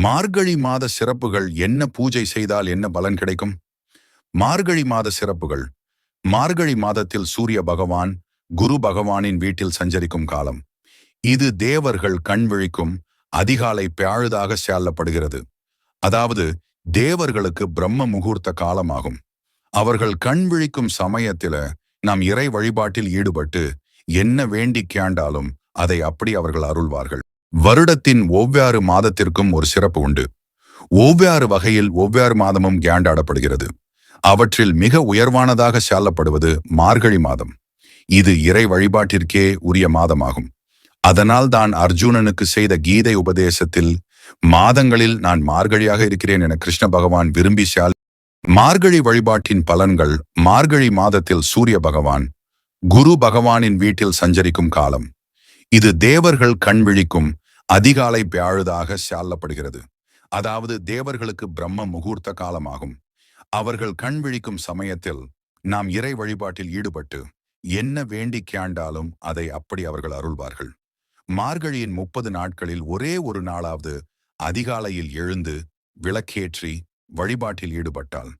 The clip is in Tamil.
மார்கழி மாத சிறப்புகள் என்ன? பூஜை செய்தால் என்ன பலன் கிடைக்கும்? மார்கழி மாத சிறப்புகள். மார்கழி மாதத்தில் சூரிய பகவான் குரு பகவானின் வீட்டில் சஞ்சரிக்கும் காலம். இது தேவர்கள் கண் விழிக்கும் அதிகாலை பியாழுதாக செல்லப்படுகிறது. அதாவது தேவர்களுக்கு பிரம்ம முகூர்த்த காலமாகும். அவர்கள் கண் விழிக்கும் சமயத்தில நாம் இறை வழிபாட்டில் ஈடுபட்டு என்ன வேண்டி கேண்டாலும் அதை அப்படி அவர்கள் அருள்வார்கள். வருடத்தின் ஒவ்வாறு மாதத்திற்கும் ஒரு சிறப்பு உண்டு. ஒவ்வாறு வகையில் ஒவ்வாறு மாதமும் கேண்டாடப்படுகிறது. அவற்றில் மிக உயர்வானதாக சொல்லப்படுவது மார்கழி மாதம். இது இறை வழிபாட்டிற்கே உரிய மாதமாகும். அதனால் தான் அர்ஜுனனுக்கு செய்த கீதை உபதேசத்தில் மாதங்களில் நான் மார்கழியாக இருக்கிறேன் என கிருஷ்ண பகவான் விரும்பி மார்கழி வழிபாட்டின் பலன்கள். மார்கழி மாதத்தில் சூரிய பகவான் குரு பகவானின் வீட்டில் சஞ்சரிக்கும் காலம். இது தேவர்கள் கண் விழிக்கும் அதிகாலை பியாழுதாக சொல்லப்படுகிறது. அதாவது தேவர்களுக்கு பிரம்ம முகூர்த்த காலமாகும். அவர்கள் கண் விழிக்கும் சமயத்தில் நாம் இறை வழிபாட்டில் ஈடுபட்டு என்ன வேண்டி கேண்டாலும் அதை அப்படி அவர்கள் அருள்வார்கள். மார்கழியின் 30 நாட்களில் ஒரே ஒரு நாளாவது அதிகாலையில் எழுந்து விளக்கேற்றி வழிபாட்டில் ஈடுபட்டால்